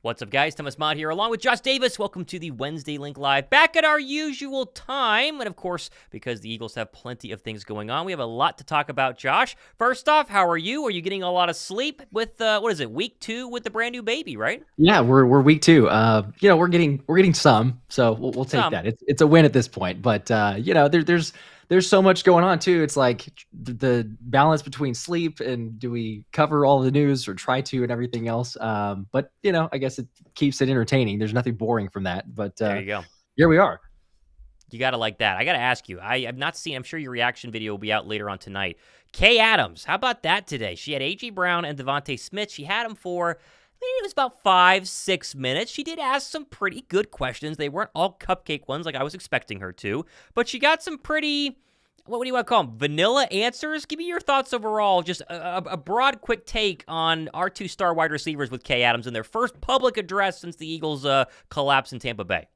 What's up, guys? Thomas Mott here, along with Josh Davis. Welcome to the Wednesday Link Live, back at our usual time. And of course, because the Eagles have plenty of things going on, we have a lot to talk about, Josh. First off, how are you? Are you getting a lot of sleep with, what is it, week 2 with the brand new baby, right? Yeah, we're week 2. We're getting some, so we'll take that. It's a win at this point, but there's so much going on too. It's like the balance between sleep and do we cover all the news or try to and everything else. But I guess it keeps it entertaining. There's nothing boring from that. But there you go. Here we are. You got to like that. I got to ask you, I've not seen, I'm sure your reaction video will be out later on tonight. Kay Adams, how about that today? She had HC Brown and DeVonta Smith. She had them for, it was about 5-6 minutes. She did ask some pretty good questions. They weren't all cupcake ones like I was expecting her to, but she got some pretty, what do you want to call them, vanilla answers? Give me your thoughts overall, just a broad, quick take on our 2 star wide receivers with Kay Adams in their first public address since the Eagles' collapse in Tampa Bay.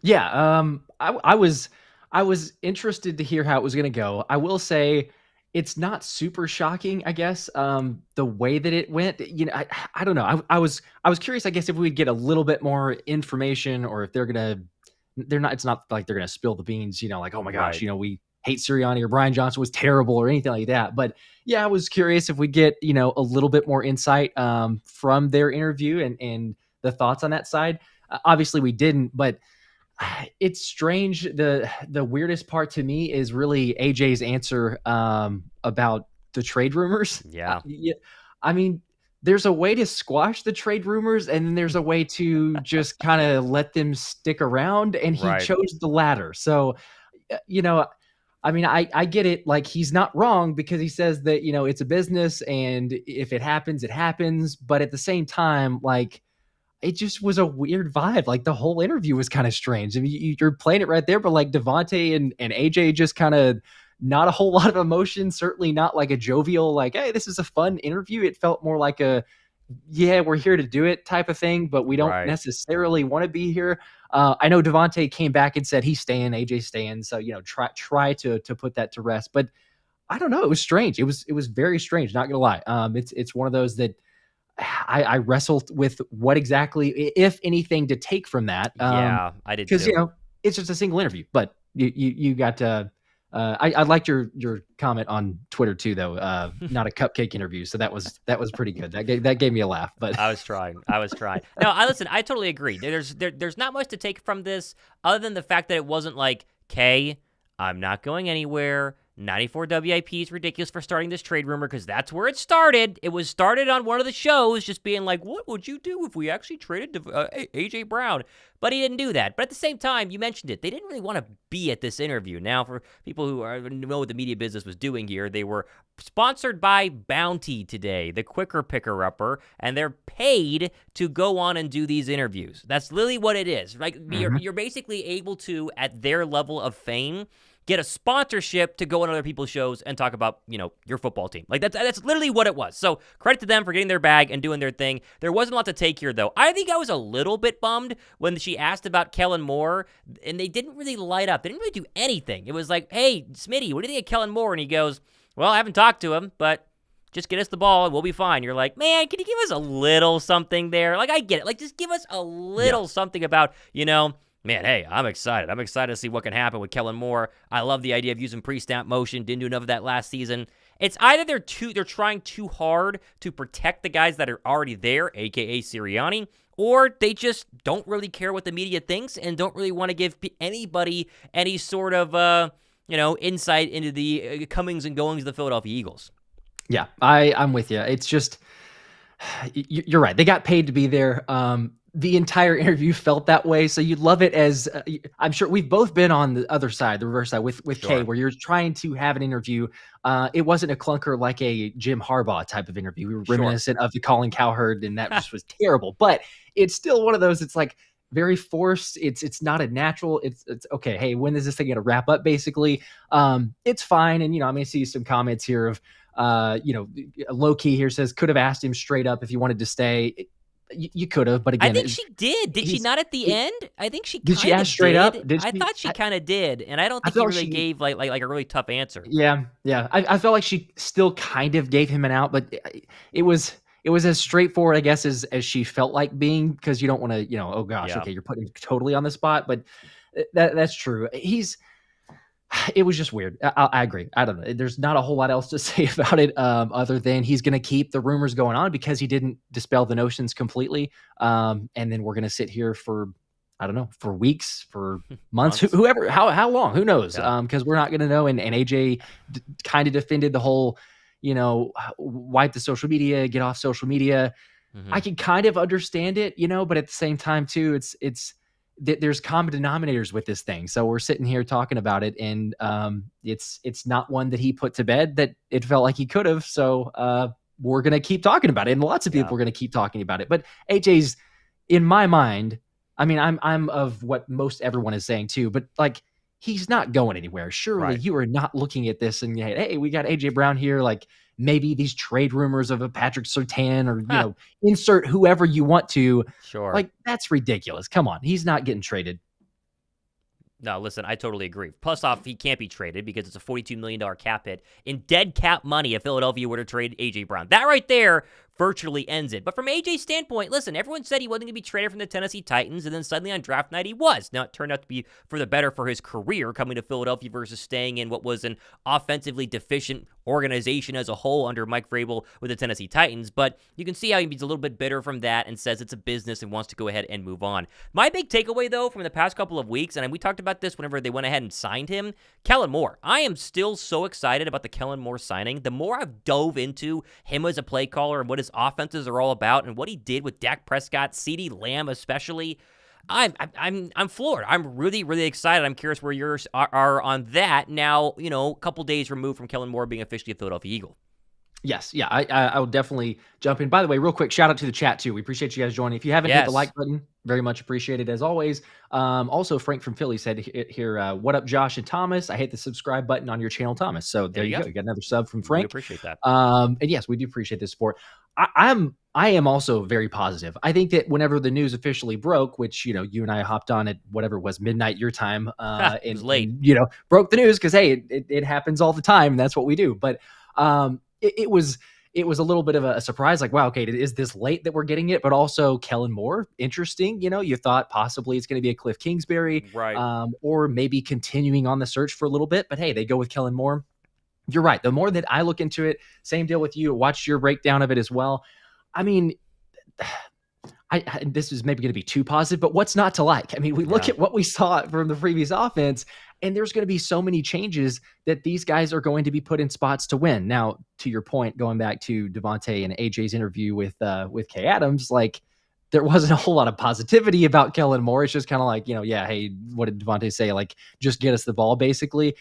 Yeah, I was interested to hear how it was going to go. I will say it's not super shocking, I guess, the way that it went. I don't know. I was curious, I guess, if we'd get a little bit more information, or if it's not like they're gonna spill the beans, like, oh my gosh, Right. We hate Sirianni or Brian Johnson was terrible or anything like that. But yeah, I was curious if we get, a little bit more insight from their interview and the thoughts on that side. Obviously we didn't, but it's strange. The weirdest part to me is really AJ's answer about the trade rumors. Yeah. I mean, there's a way to squash the trade rumors, and then there's a way to just kind of let them stick around, and he chose the latter. So, I get it. Like, he's not wrong because he says that, it's a business, and if it happens, it happens. But at the same time, like, it just was a weird vibe. Like, the whole interview was kind of strange. I mean, you're playing it right there, but like DeVonta and AJ just kind of not a whole lot of emotion, certainly not like a jovial, like, hey, this is a fun interview. It felt more like a, yeah, we're here to do it type of thing, but we don't necessarily want to be here. I know DeVonta came back and said he's staying, AJ's staying. So, try to put that to rest, but I don't know. It was strange. It was very strange. Not gonna lie. It's one of those that I wrestled with what exactly, if anything, to take from that. Yeah, I did because too. It's just a single interview. But you got to. I liked your comment on Twitter too, though. Not a cupcake interview, so that was pretty good. That gave me a laugh. But I was trying. No, listen. I totally agree. There's not much to take from this other than the fact that it wasn't like, Kay, I'm not going anywhere. 94 WIP is ridiculous for starting this trade rumor, because that's where it started. It was started on one of the shows, just being like, what would you do if we actually traded AJ Brown? But he didn't do that. But at the same time, you mentioned it, they didn't really want to be at this interview. Now, for people who know what the media business was doing here, they were sponsored by Bounty today, the quicker picker-upper, and they're paid to go on and do these interviews. That's literally what it is. Like, you're basically able to, at their level of fame, get a sponsorship to go on other people's shows and talk about, your football team. Like, that's literally what it was. So credit to them for getting their bag and doing their thing. There wasn't a lot to take here, though. I think I was a little bit bummed when she asked about Kellen Moore, and they didn't really light up. They didn't really do anything. It was like, hey, Smitty, what do you think of Kellen Moore? And he goes, well, I haven't talked to him, but just get us the ball and we'll be fine. You're like, man, can you give us a little something there? Like, I get it. Like, just give us a little something about, man, hey, I'm excited. I'm excited to see what can happen with Kellen Moore. I love the idea of using pre-snap motion. Didn't do enough of that last season. It's either they're trying too hard to protect the guys that are already there, a.k.a. Sirianni, or they just don't really care what the media thinks and don't really want to give anybody any sort of, insight into the comings and goings of the Philadelphia Eagles. Yeah, I'm with you. It's just, you're right. They got paid to be there. The entire interview felt that way. So you'd love it as, I'm sure we've both been on the other side, the reverse side with Kay, where you're trying to have an interview. It wasn't a clunker like a Jim Harbaugh type of interview. We were reminiscent of the Colin Cowherd, and that just was terrible. But it's still one of those, it's like very forced. It's not a natural, it's okay. Hey, when is this thing going to wrap up? Basically, it's fine. And, I'm going to see some comments here of, low key here says, could have asked him straight up if he wanted to stay. You could have, but again, I think she did. Did she not at the end? I think she did. She ask straight up. I thought she kind of did, and I don't think he really gave like a really tough answer. Yeah. I felt like she still kind of gave him an out, but it was was as straightforward, I guess, as she felt like being, because you don't want to, oh gosh, Yeah. okay, you're putting him totally on the spot, but that's true. It was just weird. I agree. I don't know. There's not a whole lot else to say about it, other than he's going to keep the rumors going on because he didn't dispel the notions completely. And then we're going to sit here for, I don't know, for weeks, for months, whoever, how long, who knows? Yeah. Because we're not going to know. And AJ kind of defended the whole, wipe the social media, get off social media. Mm-hmm. I can kind of understand it, but at the same time too, there's common denominators with this thing. So we're sitting here talking about it, and it's not one that he put to bed that it felt like he could have. So we're going to keep talking about it. And lots of people are going to keep talking about it. But AJ's, in my mind, I mean, I'm of what most everyone is saying too, but like, he's not going anywhere. Surely you are not looking at this and, hey, we got AJ Brown here. Like, maybe these trade rumors of a Patrick Surtain or, insert whoever you want to. Sure. Like, that's ridiculous. Come on. He's not getting traded. No, listen, I totally agree. Plus off, he can't be traded because it's a $42 million cap hit in dead cap money if Philadelphia were to trade A.J. Brown. That right there virtually ends it. But from AJ's standpoint, listen, everyone said he wasn't going to be traded from the Tennessee Titans, and then suddenly on draft night he was. Now, it turned out to be for the better for his career coming to Philadelphia versus staying in what was an offensively deficient organization as a whole under Mike Vrabel with the Tennessee Titans. But you can see how he's a little bit bitter from that and says it's a business and wants to go ahead and move on. My big takeaway, though, from the past couple of weeks, and we talked about this whenever they went ahead and signed him, Kellen Moore. I am still so excited about the Kellen Moore signing. The more I've dove into him as a play caller and what his offenses are all about and what he did with Dak Prescott, CeeDee Lamb especially, I'm floored. I'm really, really excited. I'm curious where yours are on that now, a couple days removed from Kellen Moore being officially a Philadelphia Eagle. Yes. Yeah. I will definitely jump in. By the way, real quick, shout out to the chat too. We appreciate you guys joining. If you haven't hit the like button, very much appreciated as always. Also, Frank from Philly said here, what up, Josh and Thomas? I hit the subscribe button on your channel, Thomas. So there you go. You got another sub from Frank. We appreciate that. And yes, we do appreciate the support. I am also very positive. I think that whenever the news officially broke, which, you and I hopped on at whatever it was, midnight your time, it was late, broke the news because, hey, it happens all the time. And that's what we do. But it was a little bit of a surprise. Like, wow, okay, is this late that we're getting it? But also Kellen Moore, interesting. You thought possibly it's going to be a Cliff Kingsbury, right? Or maybe continuing on the search for a little bit. But hey, they go with Kellen Moore. You're right. The more that I look into it, same deal with you. Watch your breakdown of it as well. I mean, this is maybe going to be too positive, but what's not to like? I mean, we look at what we saw from the previous offense, and there's going to be so many changes that these guys are going to be put in spots to win. Now, to your point, going back to DeVonta and AJ's interview with Kay Adams, like, there wasn't a whole lot of positivity about Kellen Moore. It's just kind of like, hey, what did DeVonta say? Like, just get us the ball, basically.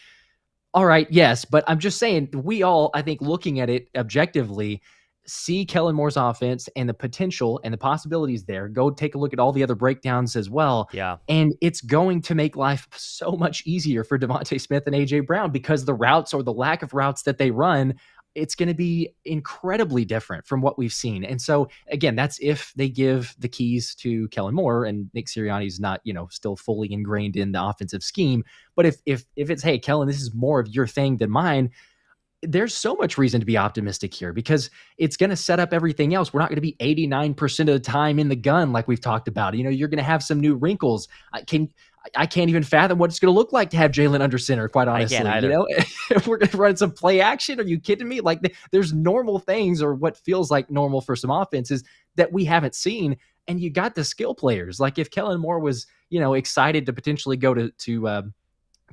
All right, yes, but I'm just saying, we all, I think, looking at it objectively, see Kellen Moore's offense and the potential and the possibilities there. Go take a look at all the other breakdowns as well. Yeah. And it's going to make life so much easier for DeVonta Smith and AJ Brown because the routes or the lack of routes that they run, it's going to be incredibly different from what we've seen. And so, again, that's if they give the keys to Kellen Moore and Nick Sirianni's not, still fully ingrained in the offensive scheme. But if it's, hey, Kellen, this is more of your thing than mine, there's so much reason to be optimistic here because it's going to set up everything else. We're not going to be 89% of the time in the gun like we've talked about. You're going to have some new wrinkles. I can't even fathom what it's going to look like to have Jalen under center, quite honestly. We're going to run some play action. Are you kidding me? Like, there's normal things or what feels like normal for some offenses that we haven't seen. And you got the skill players. Like, if Kellen Moore was, excited to potentially go to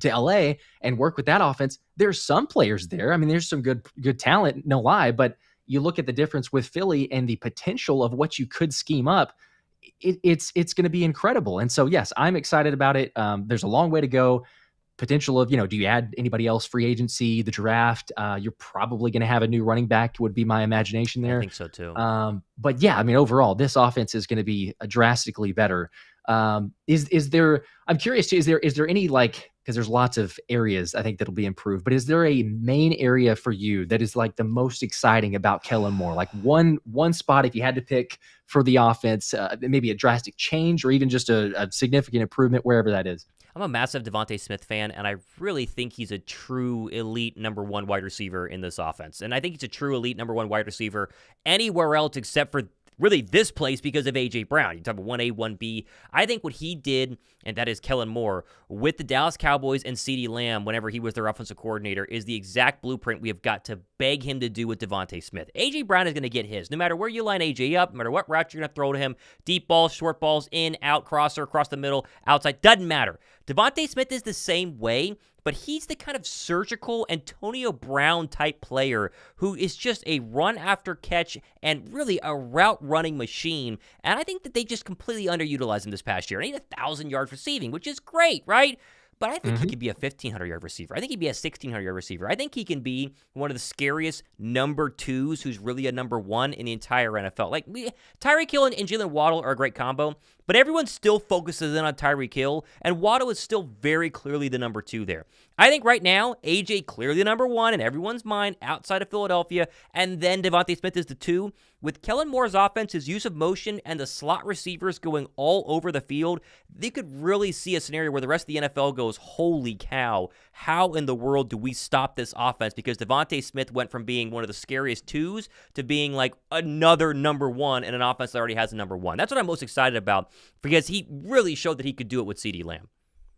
LA and work with that offense, there's some players there. I mean, there's some good talent, no lie, but you look at the difference with Philly and the potential of what you could scheme up. It's going to be incredible. And so, yes, I'm excited about it. There's a long way to go. Potential of, do you add anybody else? Free agency, the draft, you're probably going to have a new running back would be my imagination there. I think so too. But yeah, I mean, overall, this offense is going to be drastically better. Is there, I'm curious too, is there any, like, because there's lots of areas I think that'll be improved, but is there a main area for you that is like the most exciting about Kellen Moore? Like one spot, if you had to pick for the offense, maybe a drastic change or even just a significant improvement, wherever that is. I'm a massive DeVonta Smith fan, and I really think he's a true elite number one wide receiver in this offense. And I think he's a true elite number one wide receiver anywhere else except for really this place because of A.J. Brown. You talk about 1A, 1B. I think what he did, and that is Kellen Moore, with the Dallas Cowboys and CeeDee Lamb whenever he was their offensive coordinator, is the exact blueprint we have got to beg him to do with DeVonta Smith. A.J. Brown is going to get his. No matter where you line A.J. up, no matter what route you're going to throw to him, deep balls, short balls, in, out, crosser, across the middle, outside, doesn't matter. DeVonta Smith is the same way, but he's the kind of surgical Antonio Brown type player who is just a run after catch and really a route running machine. And I think that they just completely underutilized him this past year. And he had 1,000 yards receiving, which is great, right? But I think he could be a 1,500-yard receiver. I think he'd be a 1,600-yard receiver. I think he can be one of the scariest number twos who's really a number one in the entire NFL. Like, Tyreek Hill and Jalen Waddle are a great combo, but everyone still focuses in on Tyreek Hill, and Waddle is still very clearly the number two there. I think right now, A.J. clearly the number one in everyone's mind outside of Philadelphia, and then DeVonta Smith is the two. With Kellen Moore's offense, his use of motion, and the slot receivers going all over the field, they could really see a scenario where the rest of the NFL goes, holy cow, how in the world do we stop this offense? Because DeVonta Smith went from being one of the scariest twos to being like another number one in an offense that already has a number one. That's what I'm most excited about because he really showed that he could do it with CeeDee Lamb.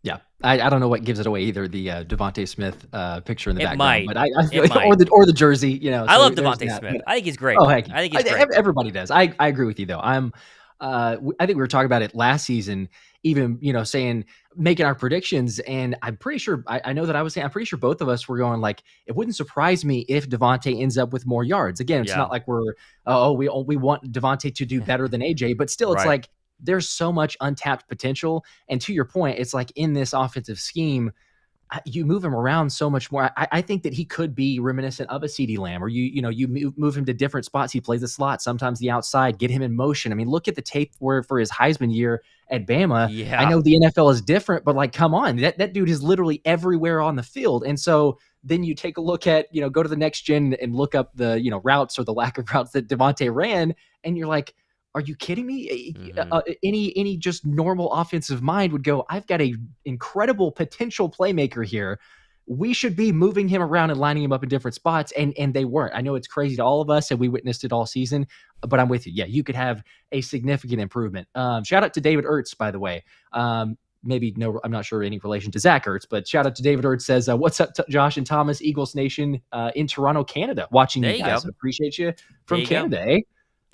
Yeah, I don't know what gives it away either. The DeVonta Smith picture in the background, might. But I feel like, or the jersey. You know, I love DeVonta Smith. I think he's great. Oh, heck, I think he's great. Everybody does. I agree with you though. I think we were talking about it last season, even saying making our predictions, and I'm pretty sure I know that I was saying I'm pretty sure both of us were going like it wouldn't surprise me if DeVonta ends up with more yards. Again, it's not like we're we want DeVonta to do better than AJ, but still, it's like. There's so much untapped potential. And to your point, it's like in this offensive scheme, you move him around so much more. I think that he could be reminiscent of a CeeDee Lamb, or you move him to different spots. He plays the slot, sometimes the outside, get him in motion. I mean, look at the tape for his Heisman year at Bama. Yeah. I know the NFL is different, but like, come on, that dude is literally everywhere on the field. And so then you take a look at, go to the next gen and look up the, routes or the lack of routes that DeVonta ran. And you're like, are you kidding me? Any just normal offensive mind would go, I've got a incredible potential playmaker here. We should be moving him around and lining him up in different spots. And they weren't. I know it's crazy to all of us and we witnessed it all season, but I'm with you. Yeah, you could have a significant improvement. Shout out to David Ertz, by the way. Maybe no, I'm not sure any relation to Zach Ertz, but shout out to David Ertz says, what's up, Josh and Thomas, Eagles Nation in Toronto, Canada, watching you guys. Appreciate you from Canada, eh?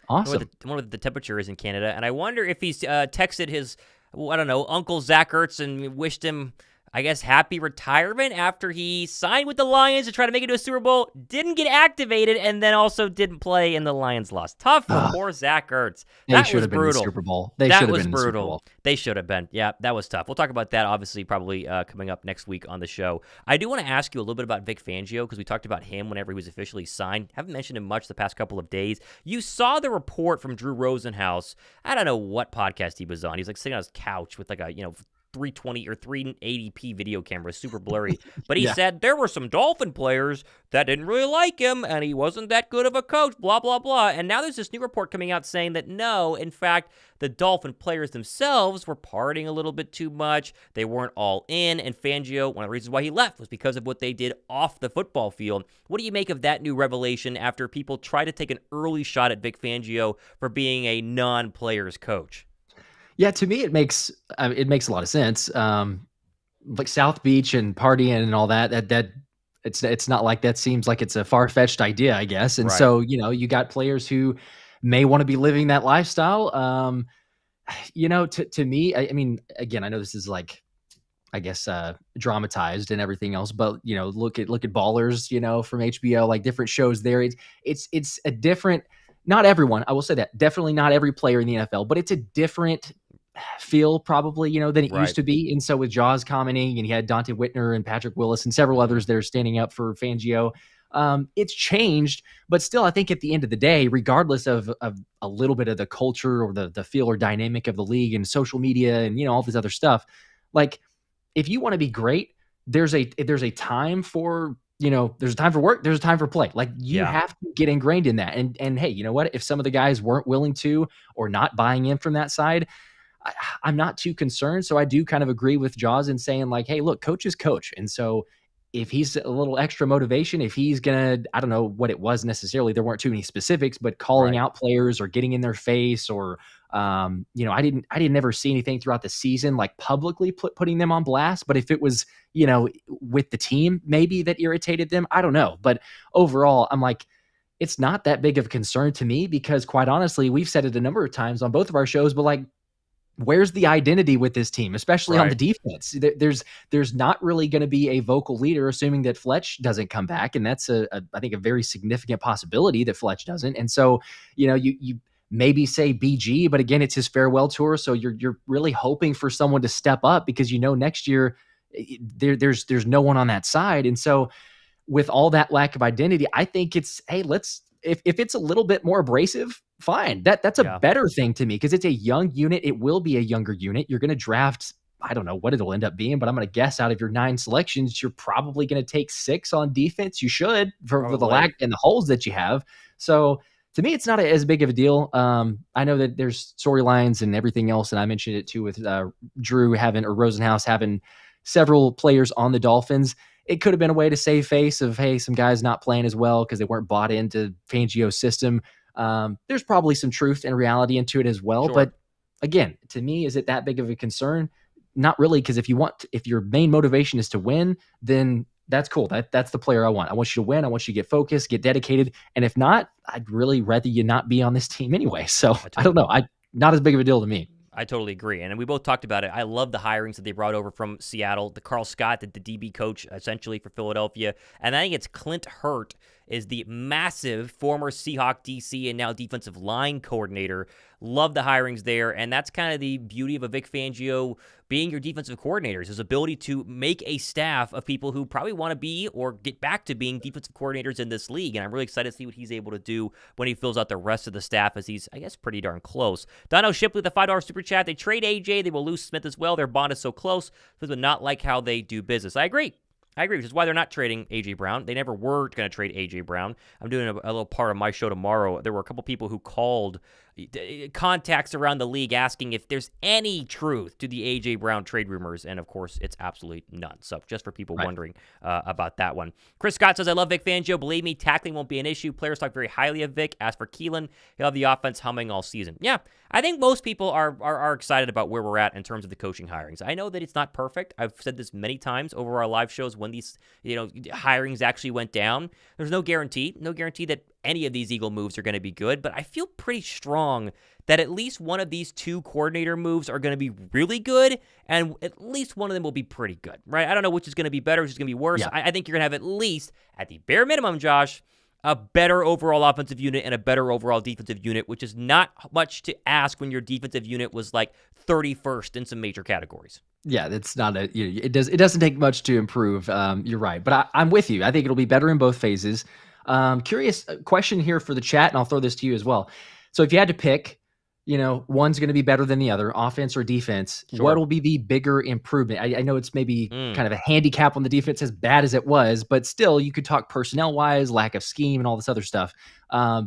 Awesome. I wonder what the temperature is in Canada, and I wonder if he's texted his, Uncle Zach Ertz and wished him, I guess, happy retirement after he signed with the Lions to try to make it to a Super Bowl, didn't get activated, and then also didn't play, and the Lions lost. Tough for poor Zach Ertz. That was brutal. Been the Super Bowl. That was brutal. They should have been. Yeah, that was tough. We'll talk about that, obviously, probably coming up next week on the show. I do want to ask you a little bit about Vic Fangio, because we talked about him whenever he was officially signed. Haven't mentioned him much the past couple of days. You saw the report from Drew Rosenhaus. I don't know what podcast he was on. He was like sitting on his couch with like a, 320 or 380p video camera, super blurry. But he said there were some Dolphin players that didn't really like him, and he wasn't that good of a coach, blah, blah, blah. And now there's this new report coming out saying that no, in fact, the Dolphin players themselves were partying a little bit too much. They weren't all in, and Fangio, one of the reasons why he left was because of what they did off the football field. What do you make of that new revelation after people try to take an early shot at Vic Fangio for being a non-players coach? Yeah, to me, it makes a lot of sense. Like South Beach and partying and all that it's not like that seems like it's a far-fetched idea, I guess. And so, you got players who may want to be living that lifestyle. To me, I mean, again, I know this is like, I guess, dramatized and everything else, but look at Ballers, from HBO, like different shows there. It's a different, not everyone, I will say that, definitely not every player in the NFL, but it's a different feel probably, than it used to be. And so with Jaws commenting, and he had Dante Whitner and Patrick Willis and several others that are standing up for Fangio, it's changed, but still, I think at the end of the day, regardless of a little bit of the culture or the feel or dynamic of the league and social media and, all this other stuff, like if you want to be great, there's a time for, there's a time for work, there's a time for play. Like you have to get ingrained in that. And hey, you know what? If some of the guys weren't willing to or not buying in from that side, I'm not too concerned. So I do kind of agree with Jaws in saying like, hey, look, coach is coach. And so if he's a little extra motivation, if he's going to, I don't know what it was necessarily, there weren't too many specifics, but calling out players or getting in their face or, I didn't ever see anything throughout the season, like publicly putting them on blast. But if it was, with the team, maybe that irritated them, I don't know. But overall, I'm like, it's not that big of a concern to me because quite honestly, we've said it a number of times on both of our shows, but like, where's the identity with this team, especially on the defense? There's not really going to be a vocal leader, assuming that Fletch doesn't come back. And that's I think a very significant possibility that Fletch doesn't. And so, you maybe say BG, but again, it's his farewell tour. So you're really hoping for someone to step up because, next year there's no one on that side. And so with all that lack of identity, I think it's, hey, if it's a little bit more abrasive, fine. That's a better thing to me because it's a young unit. It will be a younger unit. You're going to draft, I don't know what it'll end up being, but I'm going to guess out of your 9 selections, you're probably going to take 6 on defense. You should for the lack and the holes that you have. So to me, it's not as big of a deal. I know that there's storylines and everything else, and I mentioned it too with Drew Rosenhaus having several players on the Dolphins. It could have been a way to save face of, hey, some guys not playing as well because they weren't bought into Fangio's system. There's probably some truth and reality into it as well. Sure. But again, to me, is it that big of a concern? Not really, because if your main motivation is to win, then that's cool. That's the player I want. I want you to win. I want you to get focused, get dedicated. And if not, I'd really rather you not be on this team anyway. So I don't know. Not as big of a deal to me. I totally agree. And we both talked about it. I love the hirings that they brought over from Seattle. The Carl Scott, the DB coach, essentially for Philadelphia. And I think it's Clint Hurt is the massive former Seahawk DC and now defensive line coordinator. Love the hirings there. And that's kind of the beauty of a Vic Fangio being your defensive coordinator, is his ability to make a staff of people who probably want to be or get back to being defensive coordinators in this league. And I'm really excited to see what he's able to do when he fills out the rest of the staff, as he's, I guess, pretty darn close. Dono Shipley, the $5 super chat. They trade AJ. They will lose Smith as well. Their bond is so close. This would not like how they do business. I agree, which is why they're not trading A.J. Brown. They never were going to trade A.J. Brown. I'm doing a little part of my show tomorrow. There were a couple people who called contacts around the league asking if there's any truth to the A.J. Brown trade rumors, and of course, it's absolutely none. So just for people wondering about that one. Chris Scott says, I love Vic Fangio. Believe me, tackling won't be an issue. Players talk very highly of Vic. As for Kellen, he'll have the offense humming all season. Yeah, I think most people are excited about where we're at in terms of the coaching hirings. I know that it's not perfect. I've said this many times over our live shows when these hirings actually went down. There's no guarantee that any of these Eagle moves are going to be good, but I feel pretty strong that at least one of these 2 coordinator moves are going to be really good, and at least one of them will be pretty good, right? I don't know which is going to be better, which is going to be worse. Yeah. I think you're going to have at least, at the bare minimum, Josh, a better overall offensive unit and a better overall defensive unit, which is not much to ask when your defensive unit was like 31st in some major categories. Yeah, that's not it doesn't take much to improve. You're right, but I'm with you. I think it'll be better in both phases. Curious question here for the chat, and I'll throw this to you as well. So if you had to pick, one's going to be better than the other, offense or defense, sure, what will be the bigger improvement? I know it's maybe kind of a handicap on the defense, as bad as it was, but still you could talk personnel wise, lack of scheme and all this other stuff.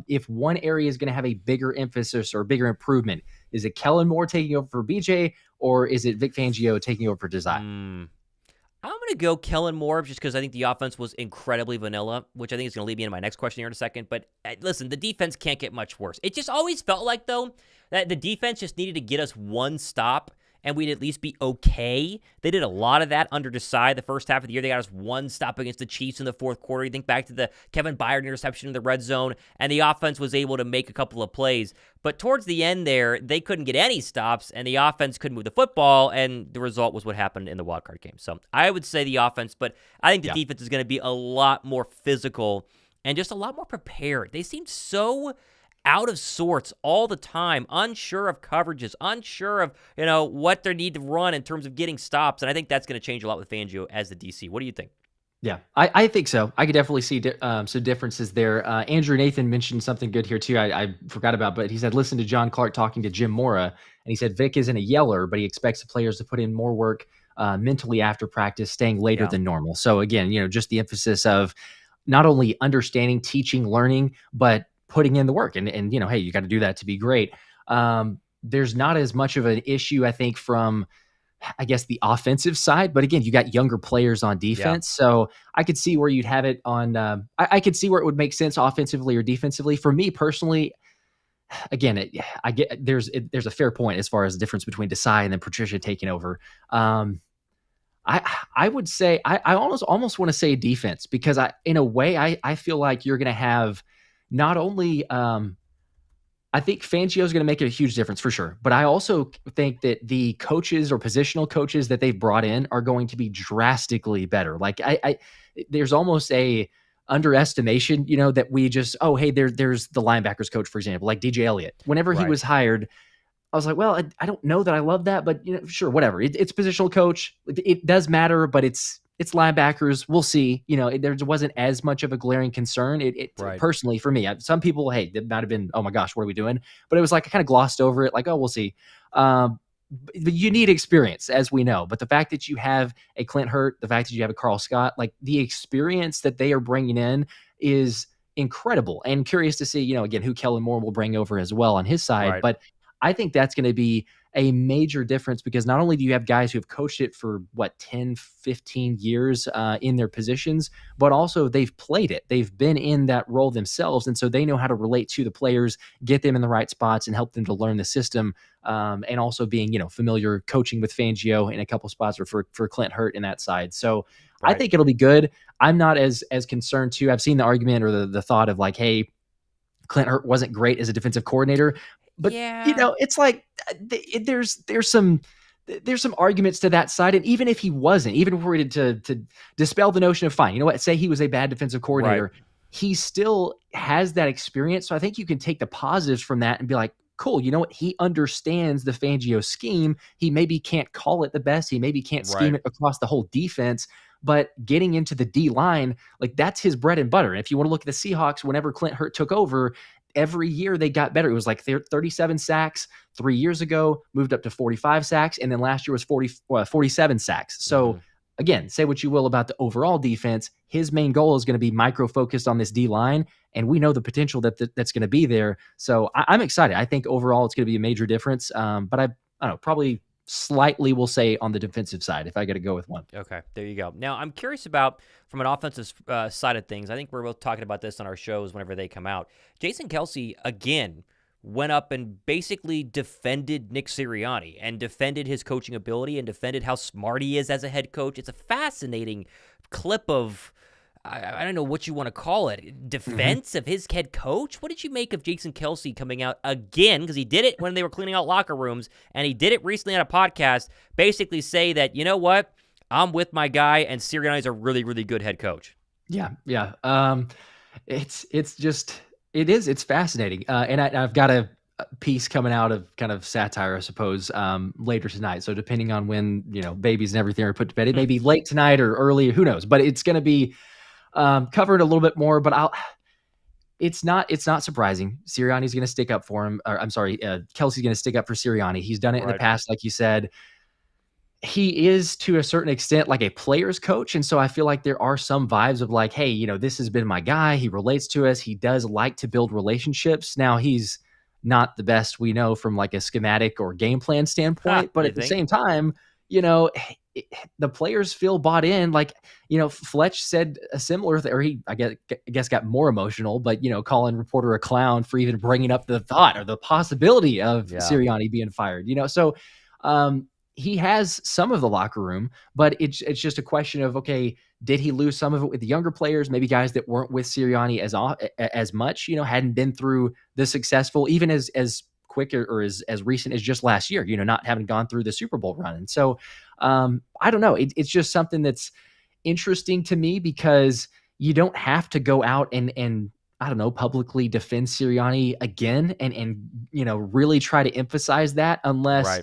If one area is going to have a bigger emphasis or bigger improvement, is it Kellen Moore taking over for BJ, or is it Vic Fangio taking over for Desai? I'm going to go Kellen Moore just because I think the offense was incredibly vanilla, which I think is going to lead me into my next question here in a second. But listen, the defense can't get much worse. It just always felt like, though, that the defense just needed to get us one stop and we'd at least be okay. They did a lot of that under Desai the first half of the year. They got us one stop against the Chiefs in the fourth quarter. You think back to the Kevin Byard interception in the red zone, and the offense was able to make a couple of plays. But towards the end there, they couldn't get any stops, and the offense couldn't move the football, and the result was what happened in the wildcard game. So I would say the offense, but I think the defense is going to be a lot more physical and just a lot more prepared. They seemed so out of sorts all the time, unsure of coverages, unsure of, what they need to run in terms of getting stops. And I think that's going to change a lot with Fangio as the DC. What do you think? Yeah, I think so. I could definitely see some differences there. Andrew Nathan mentioned something good here too. I forgot about, but he said, listen to John Clark talking to Jim Mora, and he said Vic isn't a yeller, but he expects the players to put in more work mentally after practice, staying later than normal. So again, just the emphasis of not only understanding, teaching, learning, but putting in the work. And hey, you got to do that to be great. there's not as much of an issue, I think, from, I guess, the offensive side. But again, you got younger players on defense. So I could see where you'd have it on, I could see where it would make sense offensively or defensively. For me personally, again, I get there's a fair point as far as the difference between Desai and then Patricia taking over. I would say I almost want to say defense, because in a way I feel like you're going to have not only I think Fangio is going to make a huge difference for sure, but I also think that the coaches or positional coaches that they've brought in are going to be drastically better. Like there's almost a underestimation, that we just, oh, hey, there's the linebackers coach, for example, like DJ Elliott. Whenever he was hired, I was like, well, I don't know that I love that, but sure, whatever. It's positional coach. It does matter, but it's linebackers. We'll see. There wasn't as much of a glaring concern. Personally for me, some people, hey, that might have been, oh my gosh, what are we doing? But it was like I kind of glossed over it, like, oh, we'll see. But you need experience, as we know. But the fact that you have a Clint Hurt, the fact that you have a Carl Scott, like the experience that they are bringing in is incredible. And curious to see, again, who Kellen Moore will bring over as well on his side. Right. But I think that's going to be a major difference, because not only do you have guys who have coached it for 10, 15 years in their positions, but also they've played it. They've been in that role themselves. And so they know how to relate to the players, get them in the right spots, and help them to learn the system. And also being, familiar coaching with Fangio in a couple spots, or for Clint Hurt in that side. So I think it'll be good. I'm not as concerned too. I've seen the argument or the thought of like, hey, Clint Hurt wasn't great as a defensive coordinator. But, it's like there's some arguments to that side. And even if he wasn't, even if we were to dispel the notion of, fine, say he was a bad defensive coordinator, he still has that experience. So I think you can take the positives from that and be like, cool, you know what? He understands the Fangio scheme. He maybe can't call it the best. He maybe can't scheme it across the whole defense. But getting into the D line, like that's his bread and butter. And if you want to look at the Seahawks, whenever Clint Hurt took over, every year they got better. It was like 37 sacks 3 years ago, moved up to 45 sacks, and then last year was 47 sacks. So again, say what you will about the overall defense, his main goal is going to be micro-focused on this D-line, and we know the potential that's going to be there. So I'm excited. I think overall it's going to be a major difference, but I don't know, probably slightly, we'll say, on the defensive side, if I got to go with one. Okay, there you go. Now, I'm curious about, from an offensive side of things, I think we're both talking about this on our shows whenever they come out. Jason Kelce, again, went up and basically defended Nick Sirianni and defended his coaching ability and defended how smart he is as a head coach. It's a fascinating clip of, I don't know what you want to call it, defense of his head coach. What did you make of Jason Kelce coming out again? Because he did it when they were cleaning out locker rooms, and he did it recently on a podcast, basically say that, you know what, I'm with my guy, and Sirianni's a really, really good head coach. Yeah. It's fascinating. And I've got a piece coming out of kind of satire, I suppose, later tonight. So depending on when, babies and everything are put to bed, it may be late tonight or early, who knows, but it's going to be covered a little bit more, but it's not surprising. Sirianni's going to stick up for him. Kelce's going to stick up for Sirianni. He's done it in the past, like you said. He is, to a certain extent, like a player's coach. And so I feel like there are some vibes of like, hey, this has been my guy. He relates to us. He does like to build relationships. Now, he's not the best we know from like a schematic or game plan standpoint, but at the same time, the players feel bought in. Like, Fletch said a similar thing, or he, I guess got more emotional, but, calling reporter a clown for even bringing up the thought or the possibility of Sirianni being fired, So he has some of the locker room, but it's just a question of, okay, did he lose some of it with the younger players? Maybe guys that weren't with Sirianni as much, hadn't been through the successful, even as quick or as recent as just last year, not having gone through the Super Bowl run. And so I don't know. It's just something that's interesting to me, because you don't have to go out and I don't know, publicly defend Sirianni again and really try to emphasize that, unless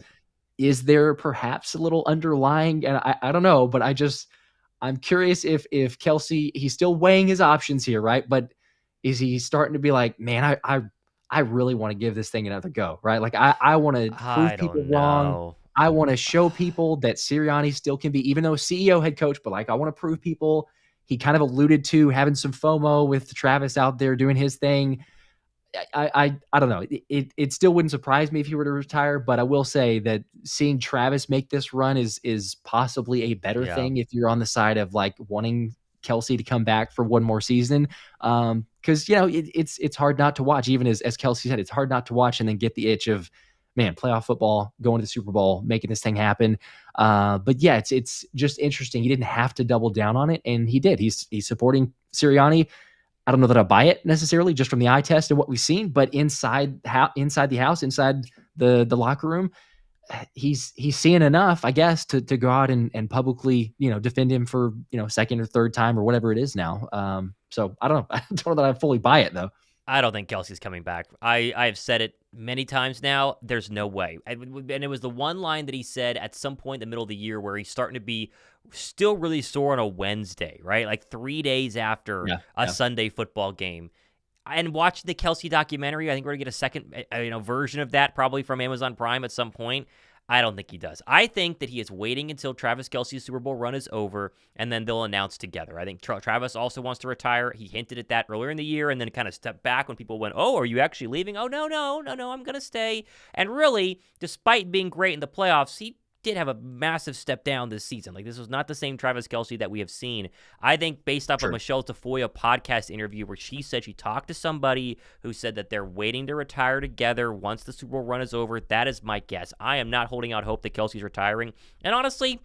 is there perhaps a little underlying, and I don't know, but I'm curious if Kelce, he's still weighing his options here, right? But is he starting to be like, man, I really want to give this thing another go, right? Like I want to prove people wrong. I want to show people that Sirianni still can be, even though CEO head coach, but like I want to prove people. He kind of alluded to having some FOMO with Travis out there doing his thing. I don't know. It still wouldn't surprise me if he were to retire, but I will say that seeing Travis make this run is possibly a better Yeah. thing if you're on the side of like wanting Kelce to come back for one more season. Because it's hard not to watch. Even as Kelce said, it's hard not to watch and then get the itch of, man, playoff football, going to the Super Bowl, making this thing happen. But yeah, it's just interesting. He didn't have to double down on it, and he did. He's supporting Sirianni. I don't know that I buy it necessarily just from the eye test and what we've seen, but inside the house, inside the locker room, he's seeing enough, I guess, to go out and publicly, defend him for, second or third time or whatever it is now. So I don't know. I don't know that I fully buy it though. I don't think Kelce's coming back. I've said it many times now. There's no way. And it was the one line that he said at some point in the middle of the year where he's starting to be still really sore on a Wednesday, right? Like 3 days after a Sunday football game. And watch the Kelce documentary. I think we're going to get a second version of that probably from Amazon Prime at some point. I don't think he does. I think that he is waiting until Travis Kelce's Super Bowl run is over, and then they'll announce together. I think Travis also wants to retire. He hinted at that earlier in the year and then kind of stepped back when people went, oh, are you actually leaving? Oh, no, I'm going to stay. And really, despite being great in the playoffs, he did have a massive step down this season. Like, this was not the same Travis Kelce that we have seen. I think based off of Michelle Tafoya podcast interview where she said she talked to somebody who said that they're waiting to retire together once the Super Bowl run is over, that is my guess. I am not holding out hope that Kelce's retiring. And honestly,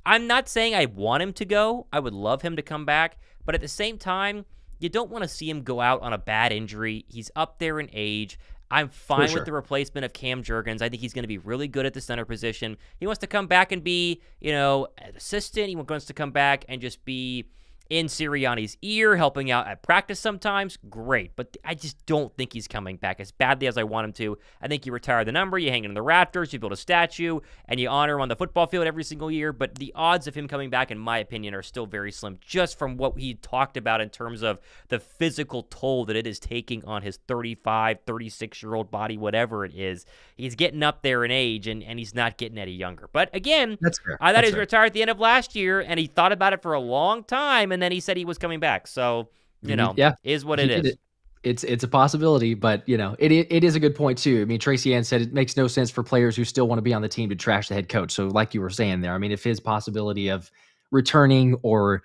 I'm not saying I want him to go. I would love him to come back. But at the same time, you don't want to see him go out on a bad injury. He's up there in age. I'm fine with the replacement of Cam Jurgens. I think he's going to be really good at the center position. He wants to come back and be, an assistant. He wants to come back and just be in Sirianni's ear, helping out at practice sometimes. Great. But I just don't think he's coming back as badly as I want him to. I think you retire the number, you hang it in the rafters, you build a statue, and you honor him on the football field every single year. But the odds of him coming back, in my opinion, are still very slim, just from what he talked about in terms of the physical toll that it is taking on his 35, 36-year-old body, whatever it is. He's getting up there in age, and he's not getting any younger. But again, that's fair. I thought he was retired at the end of last year, and he thought about it for a long time, and then he said he was coming back. So, is what it is. It's a possibility, but it is a good point too. I mean, Tracy Ann said it makes no sense for players who still want to be on the team to trash the head coach. So like you were saying there, I mean, if his possibility of returning or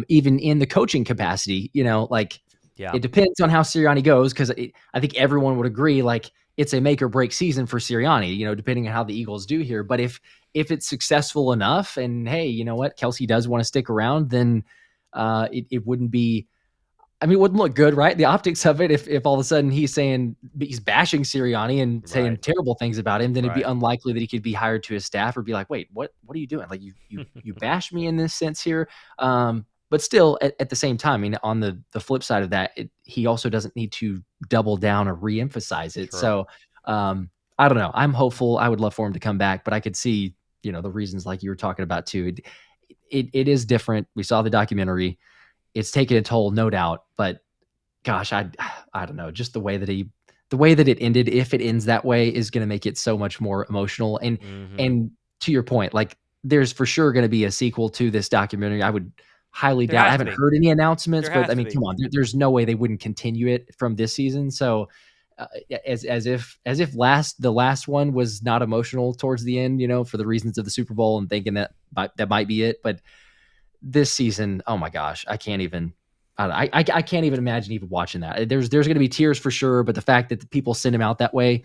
even in the coaching capacity, it depends on how Sirianni goes. Cause I think everyone would agree, like, it's a make or break season for Sirianni, depending on how the Eagles do here. But if it's successful enough and hey, you know what, Kelce does want to stick around, then it wouldn't be, I mean, it wouldn't look good, right? The optics of it, if all of a sudden he's bashing Sirianni and saying terrible things about him, then it'd be unlikely that he could be hired to his staff or be like, wait, what are you doing? Like you bash me in this sense here. But still at the same time, I mean, on the flip side of that, he also doesn't need to double down or reemphasize it. Sure. So I don't know. I'm hopeful. I would love for him to come back, but I could see, the reasons like you were talking about too. It is different. We saw the documentary. It's taken a toll, no doubt. But gosh, I don't know. Just the way that it ended, if it ends that way, is going to make it so much more emotional. And and to your point, like, there's for sure going to be a sequel to this documentary. I would highly doubt. I haven't heard any announcements, but I mean, come on, there's no way they wouldn't continue it from this season. So as if the last one was not emotional towards the end, for the reasons of the Super Bowl and thinking that might be it. But this season, oh my gosh, I can't even imagine even watching that. There's going to be tears for sure, but the fact that the people send him out that way,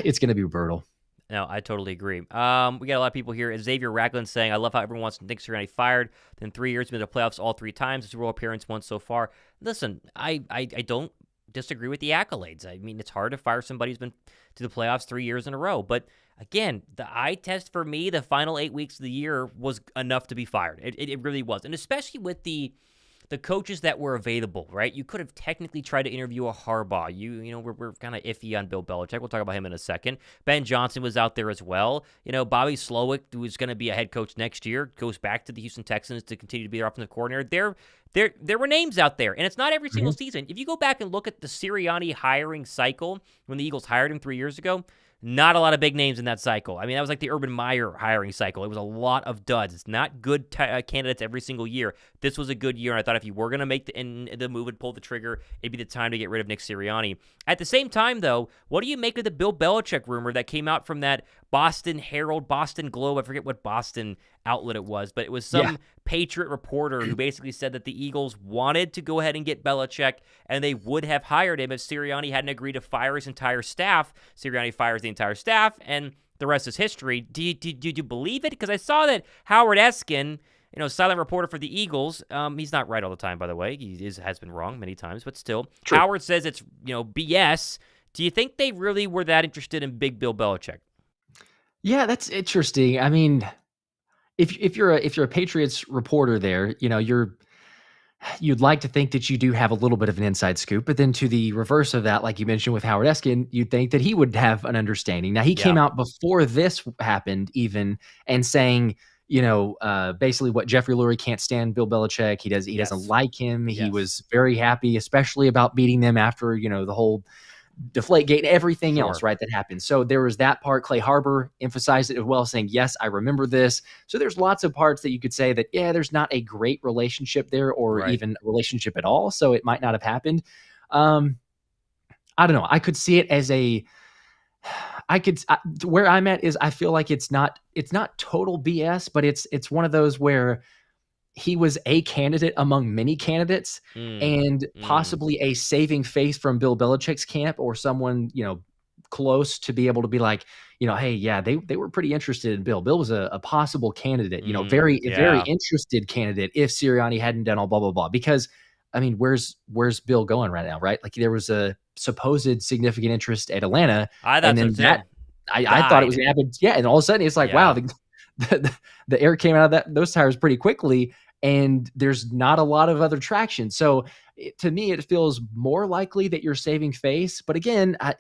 it's going to be brutal. No, I totally agree. We got a lot of people here. Xavier Ragland saying, I love how everyone wants to think Sirianni fired. Then 3 years, been to the playoffs all 3 times. Super Bowl appearance once so far. Listen, I don't disagree with the accolades. I mean, it's hard to fire somebody who's been to the playoffs 3 years in a row. But again, the eye test for me, the final 8 weeks of the year was enough to be fired. It really was. And especially with the coaches that were available, right? You could have technically tried to interview a Harbaugh. We're kind of iffy on Bill Belichick. We'll talk about him in a second. Ben Johnson was out there as well. Bobby Slowick, who is going to be a head coach next year, goes back to the Houston Texans to continue to be their offensive coordinator. there were names out there, and it's not every single Mhm. season. If you go back and look at the Sirianni hiring cycle when the Eagles hired him 3 years ago, not a lot of big names in that cycle. I mean, that was like the Urban Meyer hiring cycle. It was a lot of duds. It's not good candidates every single year. This was a good year, and I thought if you were going to make the move and pull the trigger, it'd be the time to get rid of Nick Sirianni. At the same time, though, what do you make of the Bill Belichick rumor that came out from that Boston Herald, Boston Globe? I forget what Boston outlet it was, but it was some Patriot reporter who basically said that the Eagles wanted to go ahead and get Belichick, and they would have hired him if Sirianni hadn't agreed to fire his entire staff. Sirianni fires the entire staff, and the rest is history. Do you believe it? Because I saw that Howard Eskin, silent reporter for the Eagles, he's not right all the time, by the way. He has been wrong many times, but still. True. Howard says it's, BS. Do you think they really were that interested in Big Bill Belichick? Yeah, that's interesting. I mean, if you're a Patriots reporter there, you'd like to think that you do have a little bit of an inside scoop, but then to the reverse of that, like you mentioned with Howard Eskin, you'd think that he would have an understanding. Now he came out before this happened even and saying, basically what Jeffrey Lurie can't stand Bill Belichick. He doesn't like him. He was very happy, especially about beating them after, the whole Deflategate and everything else, right, that happened. So there was that part. Clay Harbor emphasized it as well, saying, yes, I remember this. So there's lots of parts that you could say that, there's not a great relationship there or even a relationship at all. So it might not have happened. I don't know. I could see it as where I'm at is I feel like it's not total BS, but it's one of those where he was a candidate among many candidates and possibly a saving face from Bill Belichick's camp or someone, close to be able to be like, hey, yeah, they were pretty interested in Bill. Bill was a possible candidate, very interested candidate if Sirianni hadn't done all blah, blah, blah. Because, I mean, where's Bill going right now, right? Like there was a supposed significant interest at Atlanta. I thought it was going to happen. Yeah. And all of a sudden it's like, wow, the air came out of those tires pretty quickly, and there's not a lot of other traction. So to me, it feels more likely that you're saving face. But again, I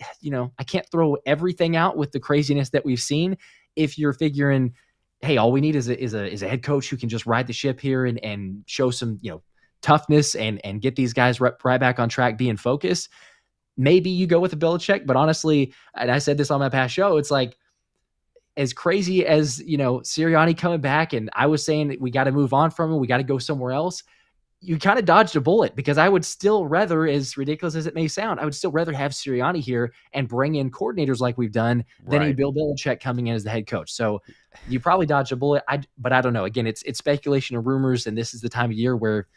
can't throw everything out with the craziness that we've seen. If you're figuring, hey, all we need is a head coach who can just ride the ship here and show some toughness and get these guys right back on track, being focused. Maybe you go with a Belichick, but honestly, and I said this on my past show, it's like, as crazy as, Sirianni coming back, and I was saying that we got to move on from him, we got to go somewhere else. You kind of dodged a bullet, because I would still rather, as ridiculous as it may sound, I would still rather have Sirianni here and bring in coordinators like we've done than a Bill Belichick coming in as the head coach. So you probably dodged a bullet. But I don't know. Again, it's speculation and rumors, and this is the time of year where